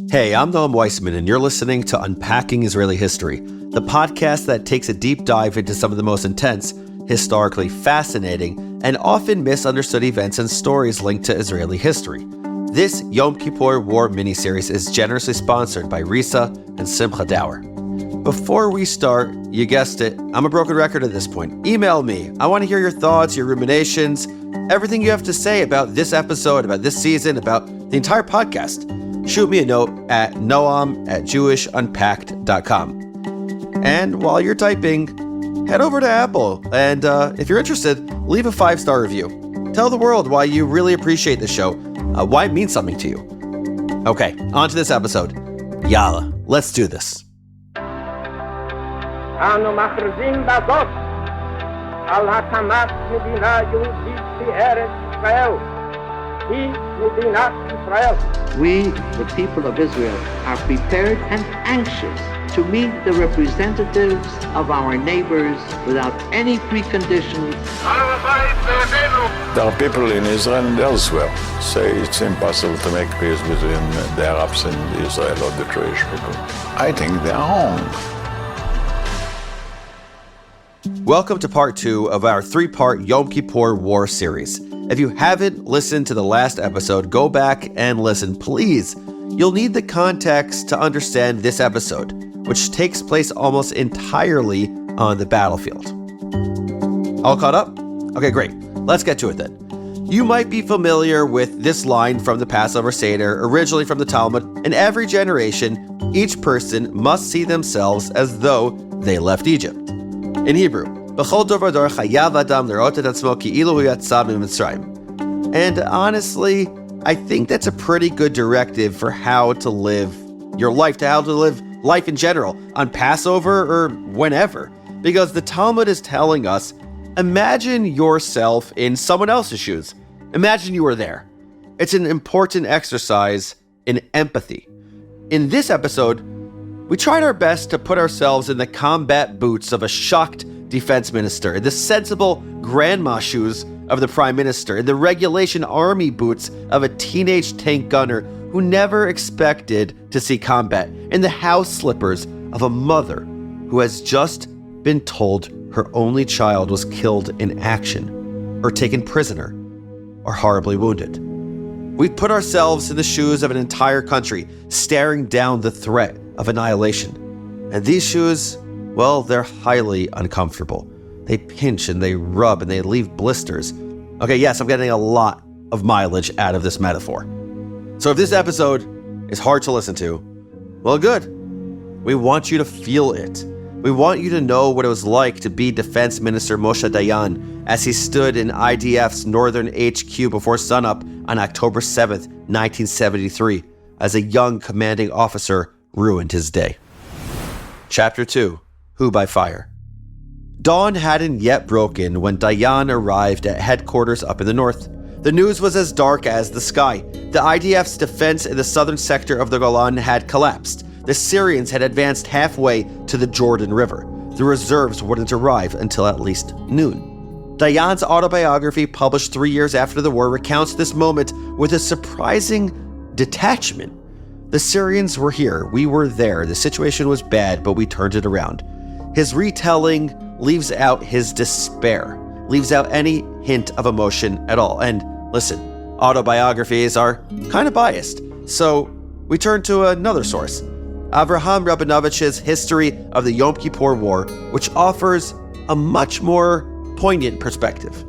Hey, I'm Noam Weissman, and you're listening to Unpacking Israeli History, the podcast that takes a deep dive into some of the most intense, historically fascinating, and often misunderstood events and stories linked to Israeli history. This Yom Kippur War miniseries is generously sponsored by Risa and Simcha Dower. Before we start, you guessed it, I'm a broken record at this point. Email me. I want to hear your thoughts, your ruminations, everything you have to say about this episode, about this season, about the entire podcast. Shoot me a note at noam@jewishunpacked.com. And while you're typing, head over to Apple, and if you're interested, leave a 5-star review. Tell the world why you really appreciate the show, why it means something to you. Okay, on to this episode. Yalla, let's do this. אנו מכריזים בזאת על הקמת מדינה יהודית בארץ ישראל. היא מדינת ישראל. We, the people of Israel, are prepared and anxious to meet the representatives of our neighbors without any preconditions. There are people in Israel and elsewhere say it's impossible to make peace between the Arabs and Israel or the Jewish people. I think they are wrong. Welcome to part 2 of our 3-part Yom Kippur War series. If you haven't listened to the last episode, go back and listen, please. You'll need the context to understand this episode, which takes place almost entirely on the battlefield. All caught up? Okay, great. Let's get to it then. You might be familiar with this line from the Passover Seder, originally from the Talmud. In every generation, each person must see themselves as though they left Egypt. In Hebrew, B'chol dor v'dor chayav adam l'ra'ot et atzmo ki'ilu hu yatsa miMitzrayim. And honestly, I think that's a pretty good directive for how to live your life, to how to live life in general, on Passover or whenever. Because the Talmud is telling us, imagine yourself in someone else's shoes. Imagine you were there. It's an important exercise in empathy. In this episode, we tried our best to put ourselves in the combat boots of a shocked defense minister, in the sensible grandma shoes of the prime minister, in the regulation army boots of a teenage tank gunner who never expected to see combat, in the house slippers of a mother who has just been told her only child was killed in action, or taken prisoner, or horribly wounded. We put ourselves in the shoes of an entire country, staring down the threat of annihilation. And these shoes, well, they're highly uncomfortable. They pinch and they rub and they leave blisters. Okay, yes, I'm getting a lot of mileage out of this metaphor. So if this episode is hard to listen to, well, good. We want you to feel it. We want you to know what it was like to be Defense Minister Moshe Dayan as he stood in IDF's Northern HQ before sunup on October 7th, 1973, as a young commanding officer ruined his day. Chapter 2, Who by Fire. Dawn hadn't yet broken when Dayan arrived at headquarters up in the north. The news was as dark as the sky. The IDF's defense in the southern sector of the Golan had collapsed. The Syrians had advanced halfway to the Jordan River. The reserves wouldn't arrive until at least noon. Dayan's autobiography, published 3 years after the war, recounts this moment with a surprising detachment. The Syrians were here, we were there, the situation was bad, but we turned it around. His retelling leaves out his despair, leaves out any hint of emotion at all. And listen, autobiographies are kind of biased, so we turn to another source, Avraham Rabinovich's History of the Yom Kippur War, which offers a much more poignant perspective.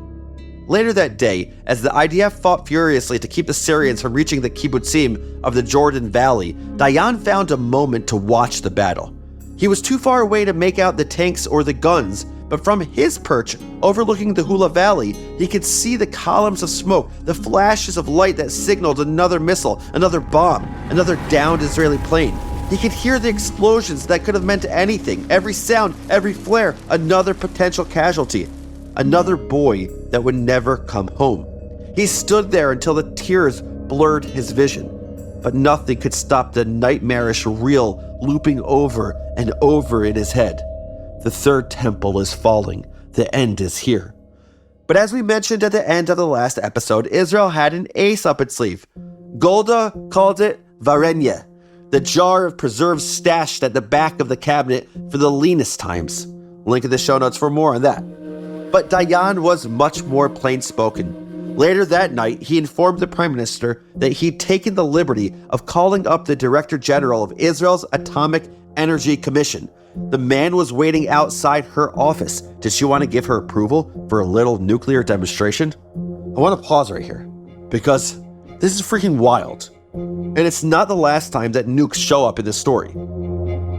Later that day, as the IDF fought furiously to keep the Syrians from reaching the kibbutzim of the Jordan Valley, Dayan found a moment to watch the battle. He was too far away to make out the tanks or the guns, but from his perch overlooking the Hula Valley, he could see the columns of smoke, the flashes of light that signaled another missile, another bomb, another downed Israeli plane. He could hear the explosions that could have meant anything, every sound, every flare, another potential casualty. Another boy that would never come home. He stood there until the tears blurred his vision, but nothing could stop the nightmarish reel looping over and over in his head. The third temple is falling. The end is here. But as we mentioned at the end of the last episode, Israel had an ace up its sleeve. Golda called it Varenya. the jar of preserves stashed at the back of the cabinet for the leanest times. Link in the show notes for more on that. But Dayan was much more plain-spoken. Later that night, he informed the prime minister that he'd taken the liberty of calling up the director general of Israel's Atomic Energy Commission. The man was waiting outside her office. Did she want to give her approval for a little nuclear demonstration? I want to pause right here, because this is freaking wild. And it's not the last time that nukes show up in this story.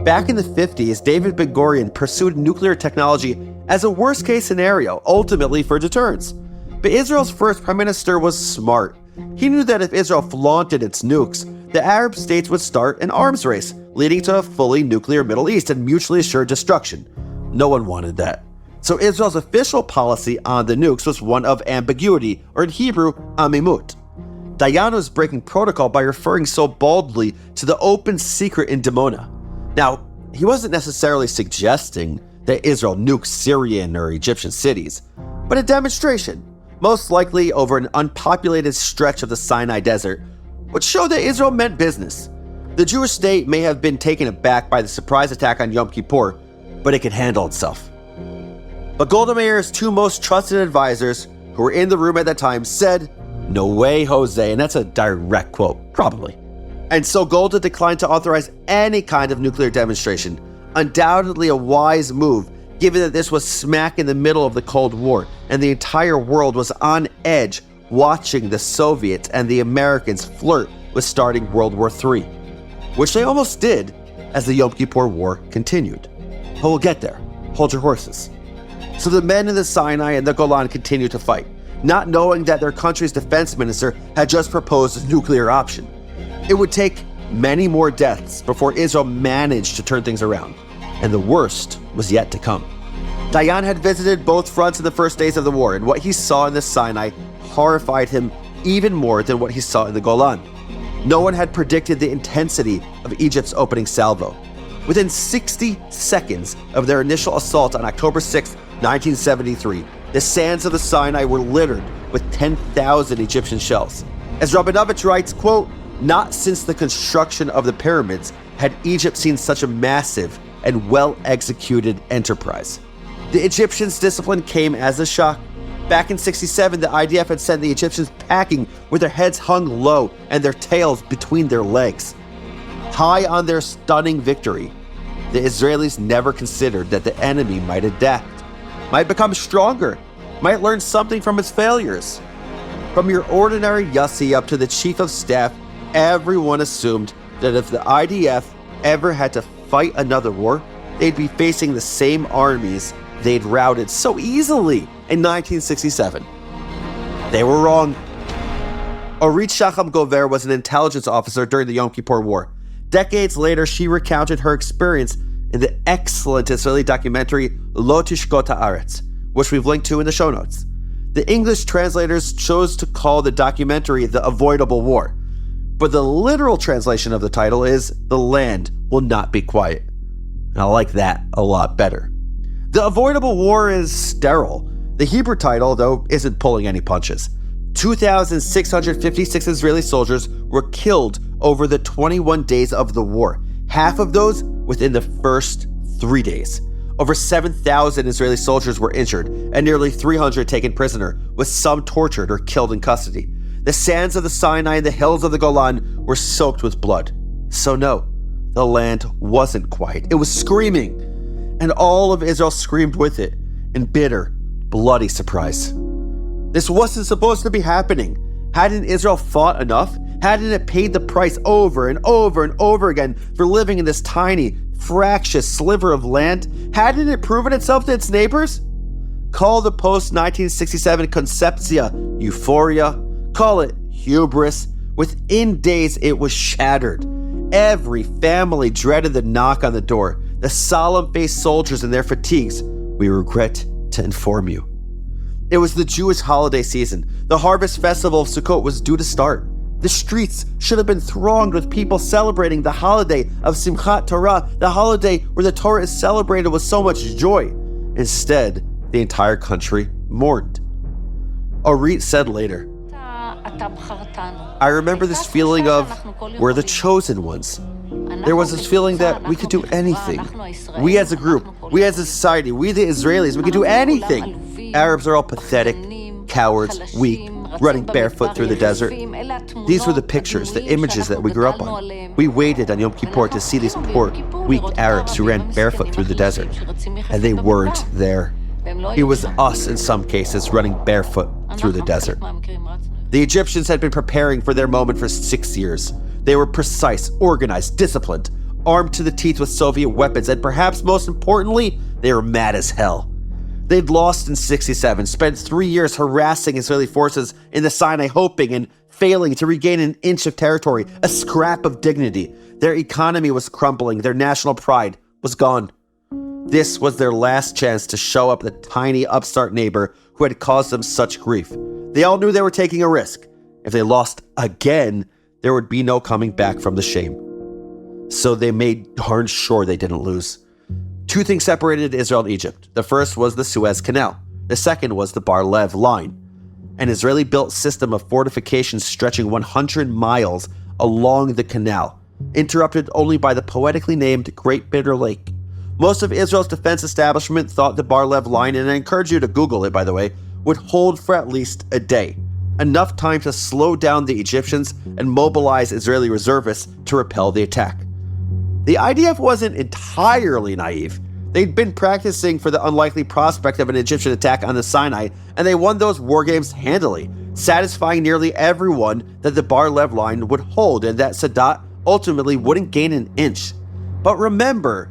Back in the 50s, David Ben-Gurion pursued nuclear technology as a worst-case scenario, ultimately for deterrence. But Israel's first prime minister was smart. He knew that if Israel flaunted its nukes, the Arab states would start an arms race, leading to a fully nuclear Middle East and mutually assured destruction. No one wanted that. So Israel's official policy on the nukes was one of ambiguity, or in Hebrew, amimut. Dayan was breaking protocol by referring so boldly to the open secret in Dimona. Now, he wasn't necessarily suggesting that Israel nuked Syrian or Egyptian cities, but a demonstration, most likely over an unpopulated stretch of the Sinai Desert, which showed that Israel meant business. The Jewish state may have been taken aback by the surprise attack on Yom Kippur, but it could handle itself. But Golda Meir's two most trusted advisors, who were in the room at that time, said, "No way, Jose," and that's a direct quote, probably. And so Golda declined to authorize any kind of nuclear demonstration, undoubtedly a wise move, given that this was smack in the middle of the Cold War, and the entire world was on edge watching the Soviets and the Americans flirt with starting World War III, which they almost did as the Yom Kippur War continued. But we'll get there. Hold your horses. So the men in the Sinai and the Golan continued to fight, not knowing that their country's defense minister had just proposed a nuclear option. It would take many more deaths before Israel managed to turn things around, and the worst was yet to come. Dayan had visited both fronts in the first days of the war, and what he saw in the Sinai horrified him even more than what he saw in the Golan. No one had predicted the intensity of Egypt's opening salvo. Within 60 seconds of their initial assault on October 6, 1973, the sands of the Sinai were littered with 10,000 Egyptian shells. As Rabinovich writes, quote, "Not since the construction of the pyramids had Egypt seen such a massive and well-executed enterprise." The Egyptians' discipline came as a shock. Back in 67, the IDF had sent the Egyptians packing with their heads hung low and their tails between their legs. High on their stunning victory, the Israelis never considered that the enemy might adapt, might become stronger, might learn something from its failures. From your ordinary Yossi up to the chief of staff, everyone assumed that if the IDF ever had to fight another war, they'd be facing the same armies they'd routed so easily in 1967. They were wrong. Orit Shacham Gover was an intelligence officer during the Yom Kippur War. Decades later, she recounted her experience in the excellent Israeli documentary Lo Tishkot Haaretz, which we've linked to in the show notes. The English translators chose to call the documentary The Avoidable War, but the literal translation of the title is The Land Will Not Be Quiet. And I like that a lot better. The Avoidable War is sterile. The Hebrew title, though, isn't pulling any punches. 2,656 Israeli soldiers were killed over the 21 days of the war, half of those within the first 3 days. Over 7,000 Israeli soldiers were injured and nearly 300 taken prisoner, with some tortured or killed in custody. The sands of the Sinai and the hills of the Golan were soaked with blood. So no, the land wasn't quiet. It was screaming. And all of Israel screamed with it in bitter, bloody surprise. This wasn't supposed to be happening. Hadn't Israel fought enough? Hadn't it paid the price over and over and over again for living in this tiny, fractious sliver of land? Hadn't it proven itself to its neighbors? Call the post-1967 conceptia euphoria, call it hubris. Within days, it was shattered. Every family dreaded the knock on the door, the solemn-faced soldiers in their fatigues. We regret to inform you. It was the Jewish holiday season. The harvest festival of Sukkot was due to start. The streets should have been thronged with people celebrating the holiday of Simchat Torah, the holiday where the Torah is celebrated with so much joy. Instead, the entire country mourned. Orit said later, "I remember this feeling of, we're the chosen ones. There was this feeling that we could do anything. We as a group, we as a society, we the Israelis, we could do anything. Arabs are all pathetic, cowards, weak, running barefoot through the desert. These were the pictures, the images that we grew up on. We waited on Yom Kippur to see these poor, weak Arabs who ran barefoot through the desert. And they weren't there. It was us, in some cases, running barefoot through the desert. The Egyptians had been preparing for their moment for 6 years. They were precise, organized, disciplined, armed to the teeth with Soviet weapons, and perhaps most importantly, they were mad as hell. They'd lost in '67, spent 3 years harassing Israeli forces in the Sinai, hoping and failing to regain an inch of territory, a scrap of dignity. Their economy was crumbling, their national pride was gone. This was their last chance to show up the tiny upstart neighbor who had caused them such grief. They all knew they were taking a risk. If they lost again, there would be no coming back from the shame. So they made darn sure they didn't lose. Two things separated Israel and Egypt. The first was the Suez Canal. The second was the Bar-Lev Line, an Israeli-built system of fortifications stretching 100 miles along the canal, interrupted only by the poetically named Great Bitter Lake. Most of Israel's defense establishment thought the Bar-Lev Line, and I encourage you to Google it, by the way, would hold for at least a day. Enough time to slow down the Egyptians and mobilize Israeli reservists to repel the attack. The IDF wasn't entirely naive. They'd been practicing for the unlikely prospect of an Egyptian attack on the Sinai, and they won those war games handily, satisfying nearly everyone that the Bar-Lev Line would hold and that Sadat ultimately wouldn't gain an inch. But remember,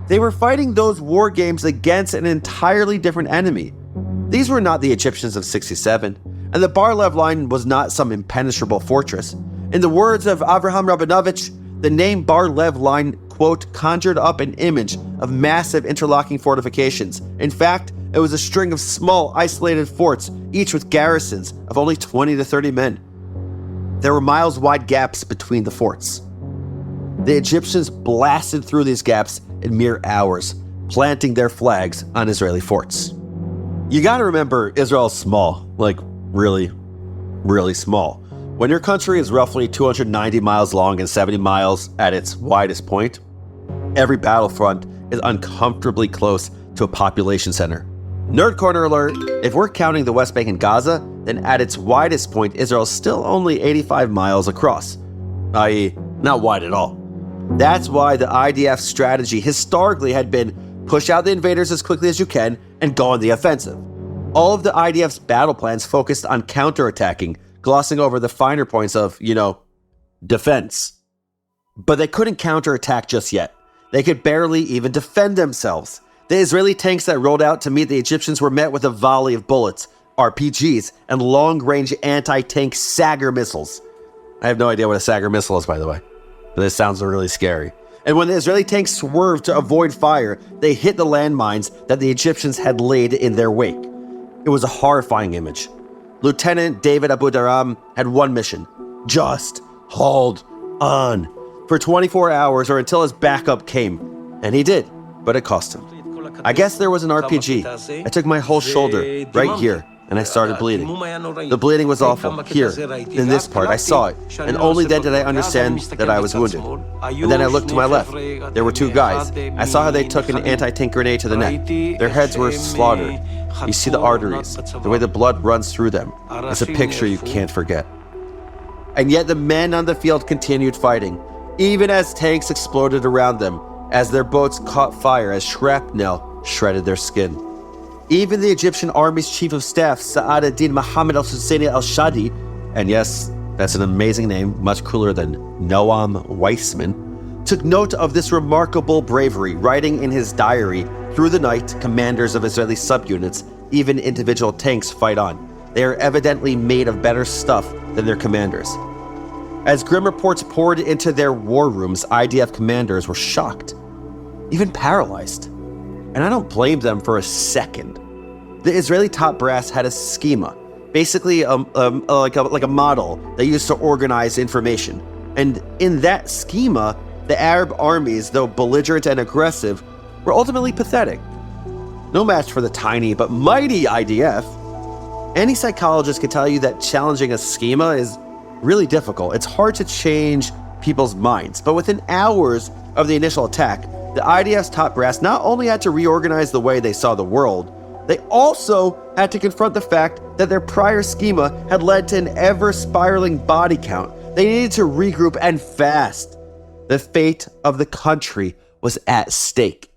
they were fighting those war games against an entirely different enemy. These were not the Egyptians of '67, and the Bar-Lev Line was not some impenetrable fortress. In the words of Avraham Rabinovich, the name Bar-Lev Line, quote, conjured up an image of massive interlocking fortifications. In fact, it was a string of small, isolated forts, each with garrisons of only 20 to 30 men. There were miles-wide gaps between the forts. The Egyptians blasted through these gaps in mere hours, planting their flags on Israeli forts. You gotta remember, Israel's small, like really, really small. When your country is roughly 290 miles long and 70 miles at its widest point, every battlefront is uncomfortably close to a population center. Nerd corner alert, if we're counting the West Bank and Gaza, then at its widest point, Israel's still only 85 miles across, i.e., not wide at all. That's why the IDF's strategy historically had been push out the invaders as quickly as you can and go on the offensive. All of the IDF's battle plans focused on counterattacking, glossing over the finer points of, defense. But they couldn't counterattack just yet. They could barely even defend themselves. The Israeli tanks that rolled out to meet the Egyptians were met with a volley of bullets, RPGs, and long-range anti-tank Sagger missiles. I have no idea what a Sagger missile is, by the way, but this sounds really scary. And when the Israeli tanks swerved to avoid fire, they hit the landmines that the Egyptians had laid in their wake. It was a horrifying image. Lieutenant David Abudaram had one mission: just hold on for 24 hours or until his backup came. And he did, but it cost him. I guess there was an RPG. I took my whole shoulder right here and I started bleeding. The bleeding was awful. Here, in this part, I saw it. And only then did I understand that I was wounded. And then I looked to my left. There were two guys. I saw how they took an anti-tank grenade to the neck. Their heads were slaughtered. You see the arteries, the way the blood runs through them. It's a picture you can't forget. And yet the men on the field continued fighting, even as tanks exploded around them, as their boats caught fire as shrapnel shredded their skin. Even the Egyptian army's chief of staff, Sa'ad ad-Din Muhammad al-Husseini al-Shadi, and yes, that's an amazing name, much cooler than Noam Weissman, took note of this remarkable bravery, writing in his diary, "Through the night, commanders of Israeli subunits, even individual tanks, fight on. They are evidently made of better stuff than their commanders." As grim reports poured into their war rooms, IDF commanders were shocked, even paralyzed. And I don't blame them for a second. The Israeli top brass had a schema, basically like a model they used to organize information. And in that schema, the Arab armies, though belligerent and aggressive, were ultimately pathetic. No match for the tiny but mighty IDF. Any psychologist can tell you that challenging a schema is really difficult. It's hard to change people's minds. But within hours of the initial attack, the IDF's top brass not only had to reorganize the way they saw the world, they also had to confront the fact that their prior schema had led to an ever-spiraling body count. They needed to regroup and fast. The fate of the country was at stake.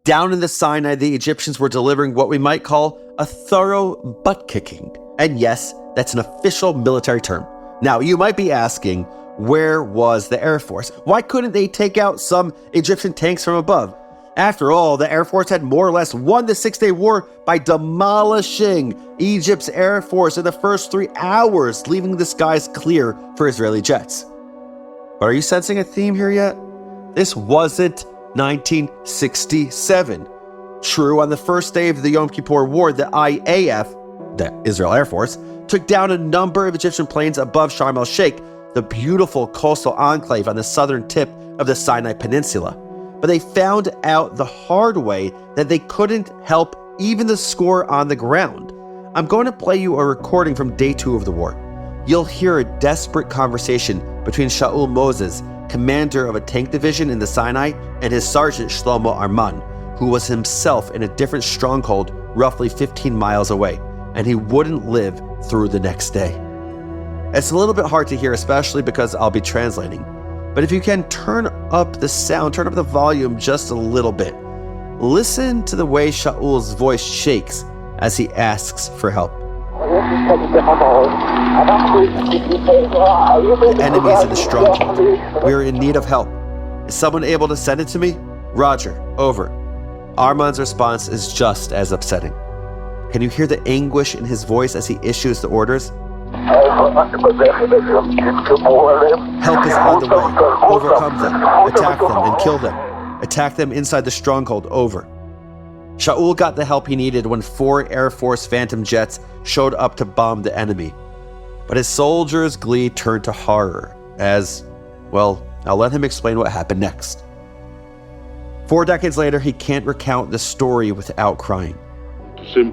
Down in the Sinai, the Egyptians were delivering what we might call a thorough butt-kicking. And yes, that's an official military term. Now, you might be asking, where was the Air Force? Why couldn't they take out some Egyptian tanks from above? After all, the Air Force had more or less won the Six-Day War by demolishing Egypt's Air Force in the first 3 hours, leaving the skies clear for Israeli jets. But are you sensing a theme here yet? This wasn't 1967. True, on the first day of the Yom Kippur War, the IAF, the Israel Air Force, took down a number of Egyptian planes above Sharm el-Sheikh, the beautiful coastal enclave on the southern tip of the Sinai Peninsula. But they found out the hard way that they couldn't help even the score on the ground. I'm going to play you a recording from day 2 of the war. You'll hear a desperate conversation between Shaul Moses, commander of a tank division in the Sinai, and his sergeant Shlomo Arman, who was himself in a different stronghold roughly 15 miles away, and he wouldn't live through the next day. It's a little bit hard to hear, especially because I'll be translating. But if you can turn up the sound, turn up the volume just a little bit. Listen to the way Shaul's voice shakes as he asks for help. The enemy's in the stronghold. We are in need of help. Is someone able to send it to me? Roger, over. Arman's response is just as upsetting. Can you hear the anguish in his voice as he issues the orders? Help is on the way. Overcome them, attack them, and kill them. Attack them inside the stronghold, over. Shaul got the help he needed when 4 Air Force Phantom jets showed up to bomb the enemy. But his soldiers' glee turned to horror as, well, I'll let him explain what happened next. 4 decades later, he can't recount the story without crying. The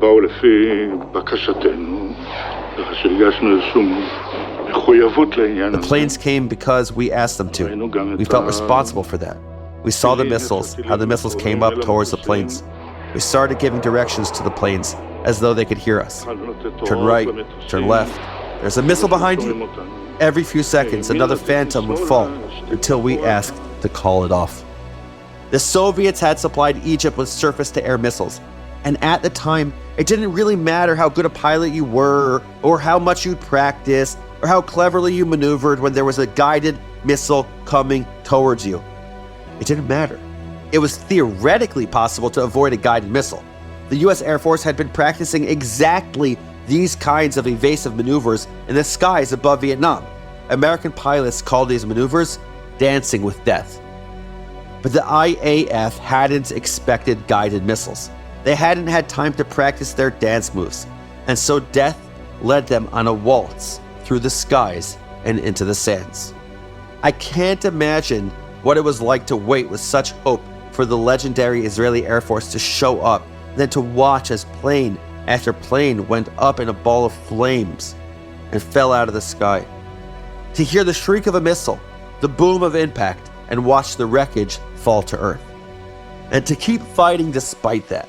planes came because we asked them to. We felt responsible for that. We saw the missiles, how the missiles came up towards the planes. We started giving directions to the planes as though they could hear us. Turn right, turn left. There's a missile behind you. Every few seconds, another Phantom would fall until we asked to call it off. The Soviets had supplied Egypt with surface-to-air missiles. And at the time, it didn't really matter how good a pilot you were, or how much you'd practiced, or how cleverly you maneuvered when there was a guided missile coming towards you. It didn't matter. It was theoretically possible to avoid a guided missile. The US Air Force had been practicing exactly these kinds of evasive maneuvers in the skies above Vietnam. American pilots called these maneuvers dancing with death. But the IAF hadn't expected guided missiles. They hadn't had time to practice their dance moves, and so death led them on a waltz through the skies and into the sands. I can't imagine what it was like to wait with such hope for the legendary Israeli Air Force to show up, then to watch as plane after plane went up in a ball of flames and fell out of the sky. To hear the shriek of a missile, the boom of impact, and watch the wreckage fall to earth. And to keep fighting despite that.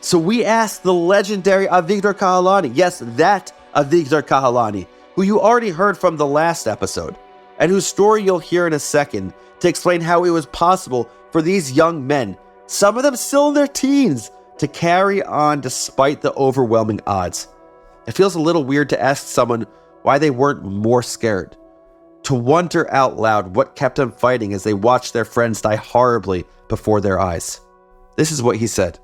So we asked the legendary Avigdor Kahalani, yes, that Avigdor Kahalani, who you already heard from the last episode, and whose story you'll hear in a second, to explain how it was possible for these young men, some of them still in their teens, to carry on despite the overwhelming odds. It feels a little weird to ask someone why they weren't more scared, to wonder out loud what kept them fighting as they watched their friends die horribly before their eyes. This is what he said.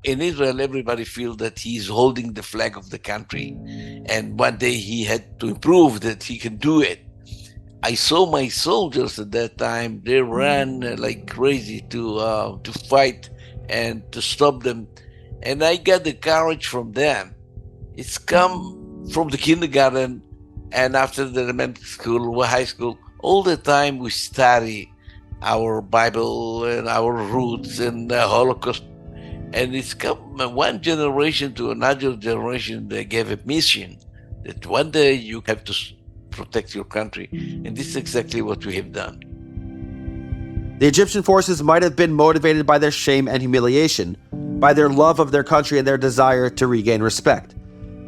In Israel, everybody feels that he's holding the flag of the country, and one day he had to prove that he can do it. I saw my soldiers at that time; they ran like crazy to fight and to stop them, and I got the courage from them. It's come from the kindergarten, and after the elementary school or high school. All the time we study our Bible and our roots and the Holocaust. And it's come one generation to another generation. They gave a mission that one day you have to protect your country. And this is exactly what we have done. The Egyptian forces might have been motivated by their shame and humiliation, by their love of their country and their desire to regain respect.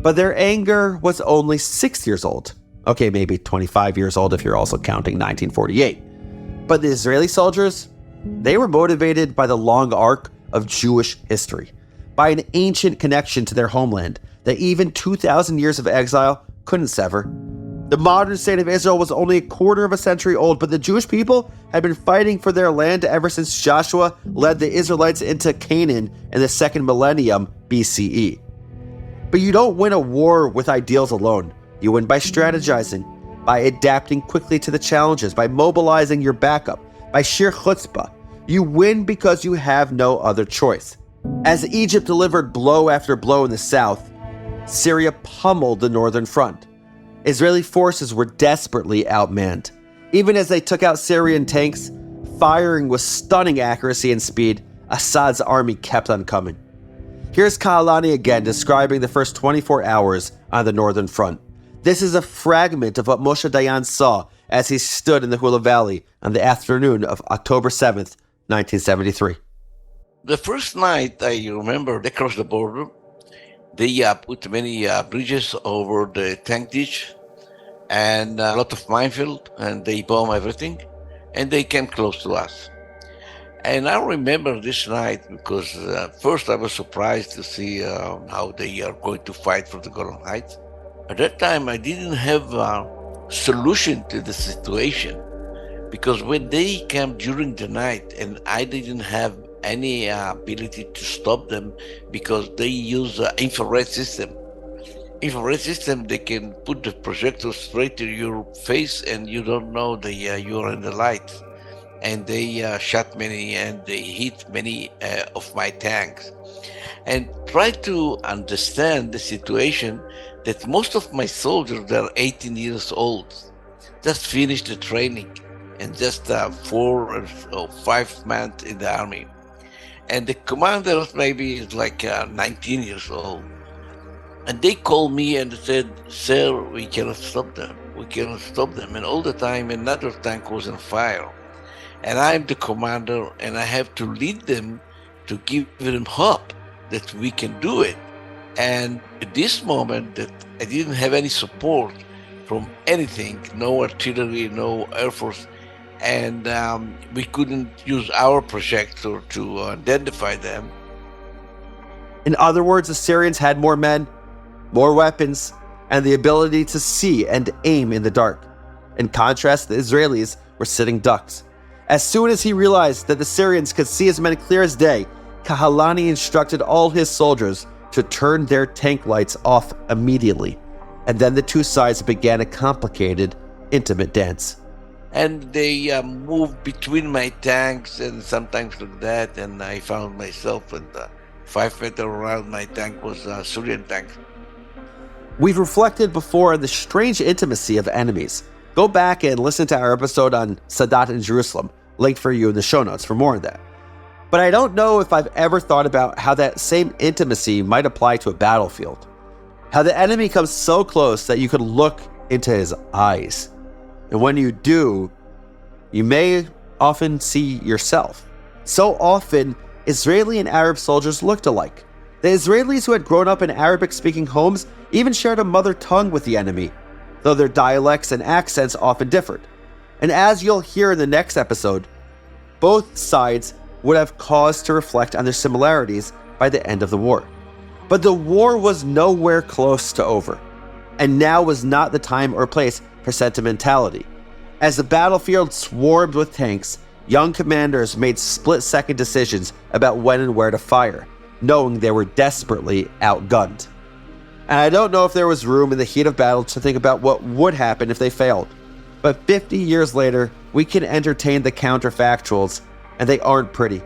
But their anger was only 6 years old. Okay, maybe 25 years old if you're also counting 1948. But the Israeli soldiers, they were motivated by the long arc of Jewish history, by an ancient connection to their homeland that even 2,000 years of exile couldn't sever. The modern state of Israel was only a quarter of a century old, but the Jewish people had been fighting for their land ever since Joshua led the Israelites into Canaan in the second millennium BCE. But you don't win a war with ideals alone. You win by strategizing, by adapting quickly to the challenges, by mobilizing your backup, by sheer chutzpah. You win because you have no other choice. As Egypt delivered blow after blow in the south, Syria pummeled the northern front. Israeli forces were desperately outmanned. Even as they took out Syrian tanks, firing with stunning accuracy and speed, Assad's army kept on coming. Here's Kahalani again describing the first 24 hours on the northern front. This is a fragment of what Moshe Dayan saw as he stood in the Hula Valley on the afternoon of October 7th, 1973. The first night, I remember they crossed the border. They put many bridges over the tank ditch and a lot of minefield, and they bomb everything, and they came close to us. And I remember this night because first I was surprised to see how they are going to fight for the Golan Heights. At that time, I didn't have a solution to the situation because when they came during the night and I didn't have any ability to stop them because they use infrared system. Infrared system, they can put the projector straight to your face and you don't know that you're in the light. And they shot many and they hit many of my tanks. And try to understand the situation that most of my soldiers, they're 18 years old, just finished the training and just 4 or 5 months in the army. And the commander maybe is like 19 years old. And they called me and said, "Sir, we cannot stop them. We cannot stop them." And all the time another tank was on fire. And I'm the commander and I have to lead them to give them hope that we can do it. And at this moment that I didn't have any support from anything, no artillery, no air force, and we couldn't use our projector to identify them. In other words, the Syrians had more men, more weapons, and the ability to see and aim in the dark. In contrast, the Israelis were sitting ducks. As soon as he realized that the Syrians could see his men clear as day, Kahalani instructed all his soldiers to turn their tank lights off immediately. And then the two sides began a complicated, intimate dance. And they moved between my tanks and sometimes like that, and I found myself and 5 meters around my tank was a Syrian tank. We've reflected before on the strange intimacy of enemies. Go back and listen to our episode on Sadat in Jerusalem, linked for you in the show notes for more on that. But I don't know if I've ever thought about how that same intimacy might apply to a battlefield. How the enemy comes so close that you could look into his eyes. And when you do, you may often see yourself. So often, Israeli and Arab soldiers looked alike. The Israelis who had grown up in Arabic-speaking homes even shared a mother tongue with the enemy, though their dialects and accents often differed. And as you'll hear in the next episode, both sides would have cause to reflect on their similarities by the end of the war. But the war was nowhere close to over, and now was not the time or place for sentimentality. As the battlefield swarmed with tanks, young commanders made split-second decisions about when and where to fire, knowing they were desperately outgunned. And I don't know if there was room in the heat of battle to think about what would happen if they failed. But 50 years later, we can entertain the counterfactuals, and they aren't pretty.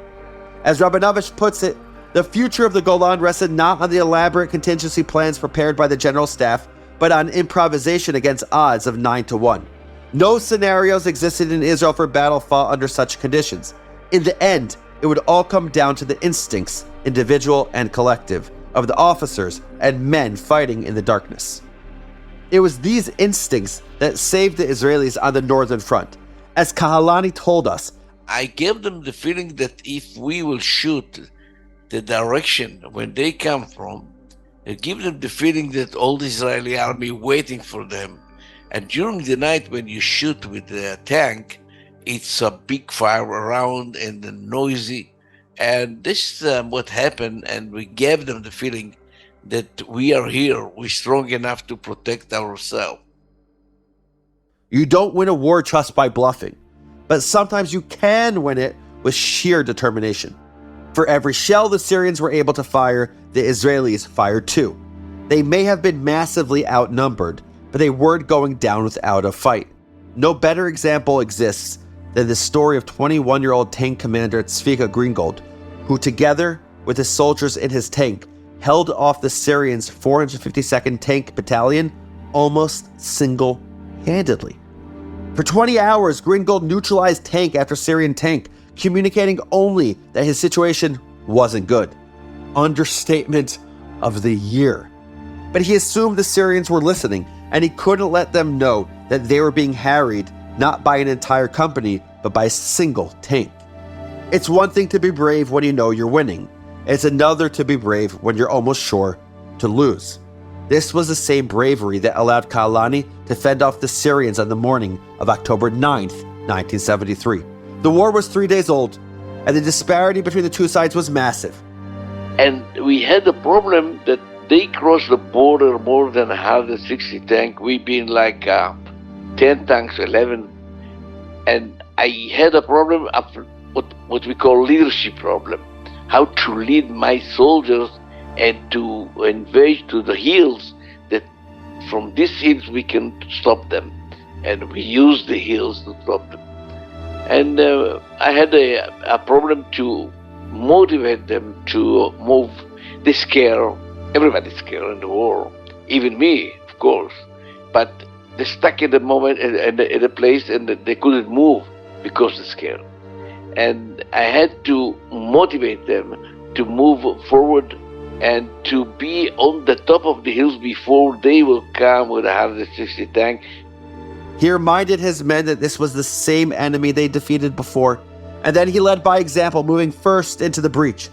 As Rabinovich puts it, the future of the Golan rested not on the elaborate contingency plans prepared by the general staff, but on improvisation against odds of 9-1. No scenarios existed in Israel for battle fought under such conditions. In the end, it would all come down to the instincts, individual and collective, of the officers and men fighting in the darkness. It was these instincts that saved the Israelis on the northern front. As Kahalani told us, I gave them the feeling that if we will shoot the direction when they come from, it gives them the feeling that all the Israeli army waiting for them. And during the night when you shoot with the tank, it's a big fire around and noisy. And this is what happened, and we gave them the feeling that we are here, we're strong enough to protect ourselves. you don't win a war just by bluffing, but sometimes you can win it with sheer determination. For every shell the Syrians were able to fire, the Israelis fired too. They may have been massively outnumbered, but they weren't going down without a fight. No better example exists than the story of 21-year-old tank commander Tzvika Greengold, who together with his soldiers in his tank held off the Syrians' 452nd Tank Battalion almost single-handedly. For 20 hours, Greengold neutralized tank after Syrian tank, communicating only that his situation wasn't good. Understatement of the year. But he assumed the Syrians were listening, and he couldn't let them know that they were being harried not by an entire company, but by a single tank. It's one thing to be brave when you know you're winning. It's another to be brave when you're almost sure to lose. This was the same bravery that allowed Kahalani to fend off the Syrians on the morning of October 9th, 1973. The war was 3 days old, and the disparity between the two sides was massive. And we had the problem that they crossed the border more than 160 tanks. We've been like 10 tanks, 11. And I had a problem of what we call leadership problem. How to lead my soldiers and to invade to the hills, that from these hills we can stop them. And we use the hills to stop them. And I had a problem to motivate them to move. They scare, everybody's scared in the war, even me, of course. But they stuck in the moment in a place and they couldn't move because they're scared. And I had to motivate them to move forward and to be on the top of the hills before they will come with a 160 tank. He reminded his men that this was the same enemy they defeated before, and then he led by example, moving first into the breach.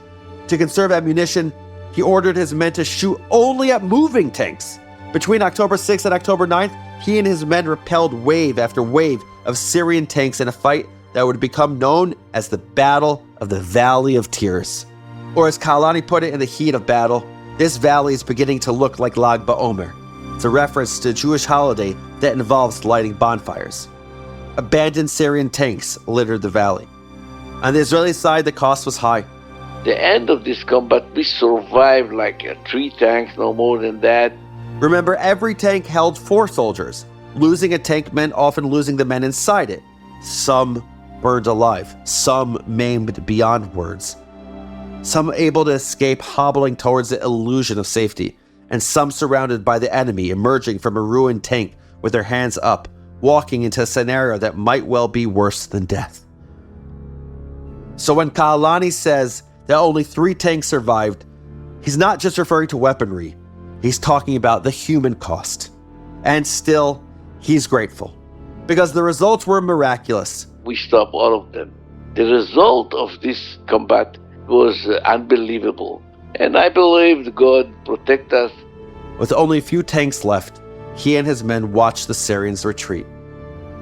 To conserve ammunition, he ordered his men to shoot only at moving tanks. Between October 6th and October 9th, he and his men repelled wave after wave of Syrian tanks in a fight that would become known as the Battle of the Valley of Tears. Or as Kahalani put it in the heat of battle, this valley is beginning to look like Lag BaOmer. It's a reference to a Jewish holiday that involves lighting bonfires. Abandoned Syrian tanks littered the valley. On the Israeli side, the cost was high. The end of this combat, we survived like 3 tanks, no more than that. Remember, every tank held 4 soldiers. Losing a tank meant often losing the men inside it. Some burned alive, some maimed beyond words. Some able to escape hobbling towards the illusion of safety, and some surrounded by the enemy emerging from a ruined tank with their hands up, walking into a scenario that might well be worse than death. So when Kahalani says that only 3 tanks survived, he's not just referring to weaponry, he's talking about the human cost. And still, he's grateful, because the results were miraculous. We stopped all of them. The result of this combat was unbelievable. And I believe God protect us. With only a few tanks left, he and his men watched the Syrians retreat.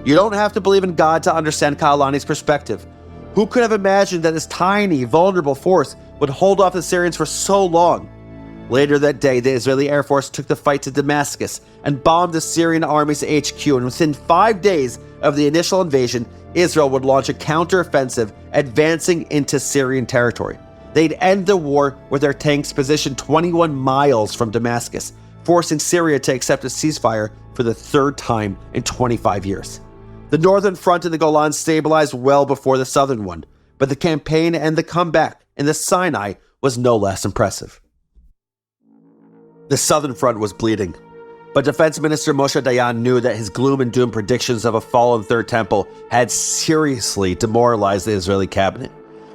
You don't have to believe in God to understand Kahalani's perspective. Who could have imagined that this tiny, vulnerable force would hold off the Syrians for so long? Later that day, the Israeli Air Force took the fight to Damascus and bombed the Syrian army's HQ, and within 5 days of the initial invasion, Israel would launch a counteroffensive advancing into Syrian territory. They'd end the war with their tanks positioned 21 miles from Damascus, forcing Syria to accept a ceasefire for the 3rd time in 25 years. The northern front in the Golan stabilized well before the southern one, but the campaign and the comeback in the Sinai was no less impressive. The southern front was bleeding, but Defense Minister Moshe Dayan knew that his gloom and doom predictions of a fallen Third Temple had seriously demoralized the Israeli cabinet.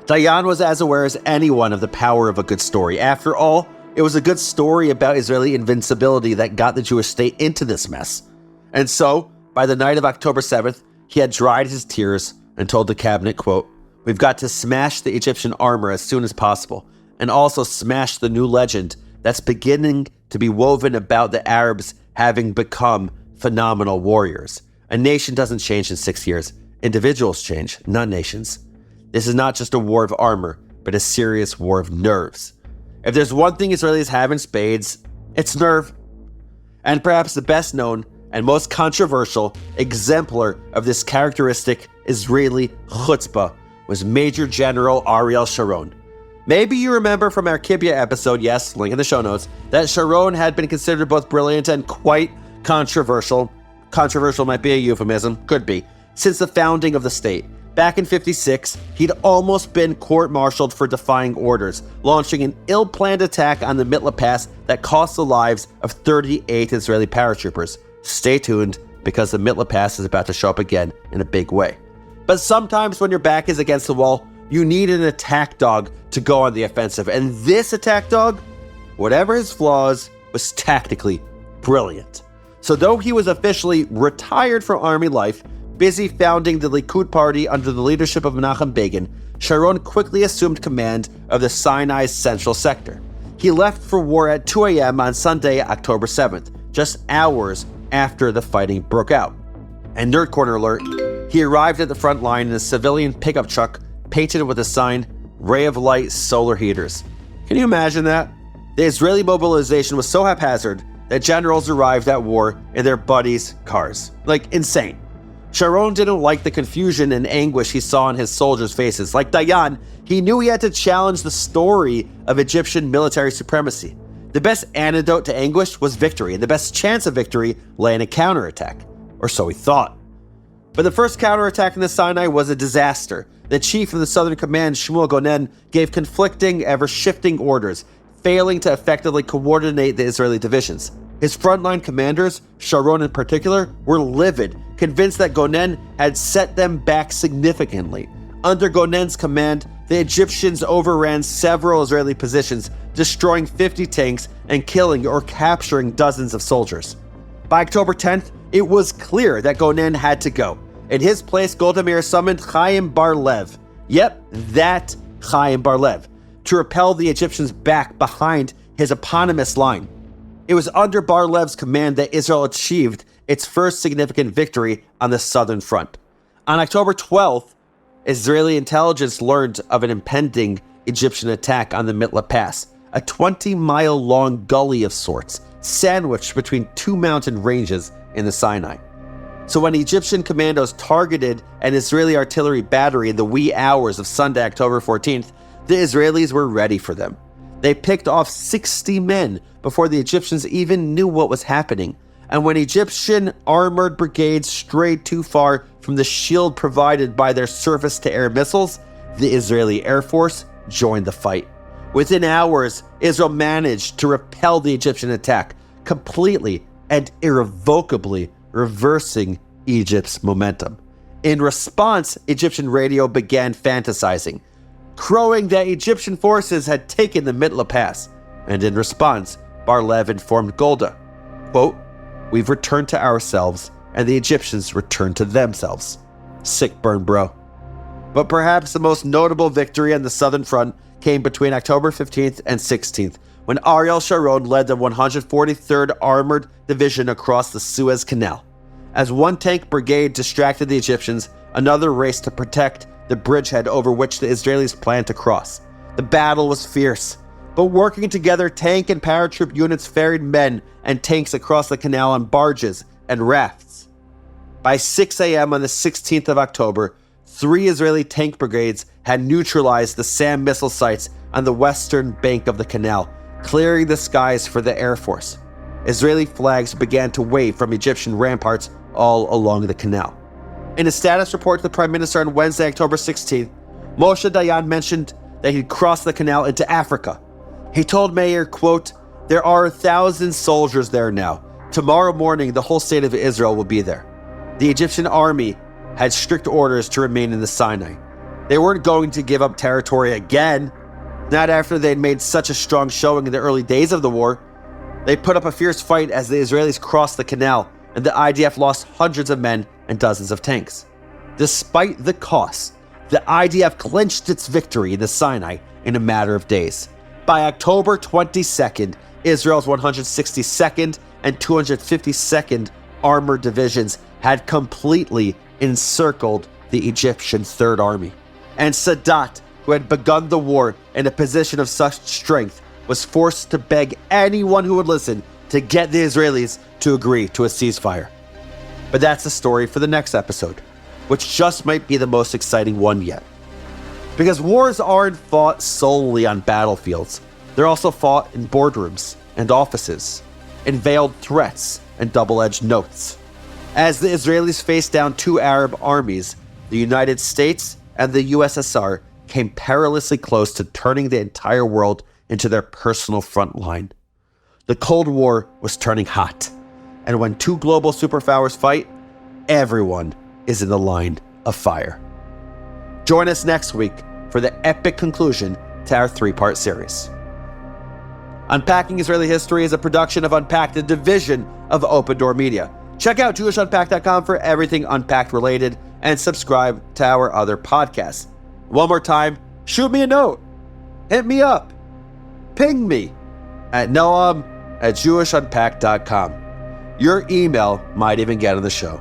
Dayan was as aware as anyone of the power of a good story. After all, It was a good story about Israeli invincibility that got the Jewish state into this mess. And so, by the night of October 7th, he had dried his tears and told the cabinet, quote, "We've got to smash the Egyptian armor as soon as possible, and also smash the new legend that's beginning to be woven about the Arabs having become phenomenal warriors. A nation doesn't change in 6 years. Individuals change, not nations. This is not just a war of armor, but a serious war of nerves. If there's one thing Israelis have in spades, it's nerve." And perhaps the best known and most controversial exemplar of this characteristic Israeli chutzpah was Major General Ariel Sharon. Maybe you remember from our Kibbutz episode, yes, link in the show notes, that Sharon had been considered both brilliant and quite controversial. Controversial might be a euphemism, could be, since the founding of the state. Back in 1956, he'd almost been court-martialed for defying orders, launching an ill-planned attack on the Mitla Pass that cost the lives of 38 Israeli paratroopers. Stay tuned, because the Mitla Pass is about to show up again in a big way. But sometimes when your back is against the wall, you need an attack dog to go on the offensive. And this attack dog, whatever his flaws, was tactically brilliant. So though he was officially retired from army life, busy founding the Likud party under the leadership of Menachem Begin, Sharon quickly assumed command of the Sinai's central sector. He left for war at 2 a.m. on Sunday, October 7th, just hours after the fighting broke out. And nerd corner alert, he arrived at the front line in a civilian pickup truck painted with the sign, "Ray of Light Solar Heaters." Can you imagine that? The Israeli mobilization was so haphazard that generals arrived at war in their buddies' cars. Like, insane. Sharon didn't like the confusion and anguish he saw on his soldiers' faces. Like Dayan, he knew he had to challenge the story of Egyptian military supremacy. The best antidote to anguish was victory, and the best chance of victory lay in a counterattack. Or so he thought. But the first counterattack in the Sinai was a disaster. The chief of the Southern Command, Shmuel Gonen, gave conflicting, ever-shifting orders, failing to effectively coordinate the Israeli divisions. His frontline commanders, Sharon in particular, were livid, convinced that Gonen had set them back significantly. Under Gonen's command, the Egyptians overran several Israeli positions, destroying 50 tanks and killing or capturing dozens of soldiers. By October 10th, it was clear that Gonen had to go. In his place, Golda Meir summoned Chaim Bar-Lev. Yep, that Chaim Bar-Lev, to repel the Egyptians back behind his eponymous line. It was under Bar-Lev's command that Israel achieved its first significant victory on the southern front. On October 12th, Israeli intelligence learned of an impending Egyptian attack on the Mitla Pass, a 20-mile-long gully of sorts, sandwiched between two mountain ranges in the Sinai. So when Egyptian commandos targeted an Israeli artillery battery in the wee hours of Sunday, October 14th, the Israelis were ready for them. They picked off 60 men before the Egyptians even knew what was happening. And when Egyptian armored brigades strayed too far from the shield provided by their surface-to-air missiles, the Israeli Air Force joined the fight. Within hours, Israel managed to repel the Egyptian attack, completely and irrevocably reversing Egypt's momentum. In response, Egyptian radio began fantasizing, crowing that Egyptian forces had taken the Mitla Pass. And in response, Bar-Lev informed Golda, quote, "We've returned to ourselves, and the Egyptians returned to themselves." Sick burn, bro. But perhaps the most notable victory on the southern front came between October 15th and 16th, when Ariel Sharon led the 143rd Armored Division across the Suez Canal. As one tank brigade distracted the Egyptians, another raced to protect the bridgehead over which the Israelis planned to cross. The battle was fierce, but working together, tank and paratroop units ferried men and tanks across the canal on barges and rafts. By 6 a.m. on the 16th of October, 3 Israeli tank brigades had neutralized the SAM missile sites on the western bank of the canal, clearing the skies for the Air Force. Israeli flags began to wave from Egyptian ramparts all along the canal. In a status report to the Prime Minister on Wednesday, October 16th, Moshe Dayan mentioned that he'd crossed the canal into Africa. He told Meir, quote, "There are 1,000 soldiers there now. Tomorrow morning, the whole state of Israel will be there." The Egyptian army had strict orders to remain in the Sinai. They weren't going to give up territory again. Not after they'd made such a strong showing in the early days of the war. They put up a fierce fight as the Israelis crossed the canal, and the IDF lost hundreds of men and dozens of tanks. Despite the cost, the IDF clinched its victory in the Sinai in a matter of days. By October 22nd, Israel's 162nd and 252nd Armored Divisions had completely encircled the Egyptian Third Army. And Sadat, who had begun the war in a position of such strength, was forced to beg anyone who would listen to get the Israelis to agree to a ceasefire. But that's the story for the next episode, which just might be the most exciting one yet. Because wars aren't fought solely on battlefields. They're also fought in boardrooms and offices, in veiled threats and double-edged notes. As the Israelis faced down two Arab armies, the United States and the USSR came perilously close to turning the entire world into their personal front line. The Cold War was turning hot, and when two global superpowers fight, everyone is in the line of fire. Join us next week for the epic conclusion to our three-part series. Unpacking Israeli History is a production of Unpacked, a division of Open Door Media. Check out JewishUnpacked.com for everything Unpacked related, and subscribe to our other podcasts. One more time, shoot me a note, hit me up, ping me at noam@jewishunpacked.com. Your email might even get on the show.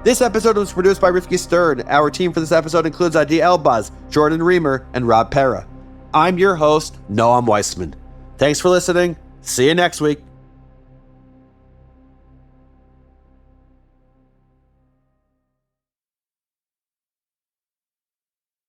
This episode was produced by Rifki Stern. Our team for this episode includes Adi Elbaz, Jordan Reamer, and Rob Pera. I'm your host, Noam Weissman. Thanks for listening. See you next week.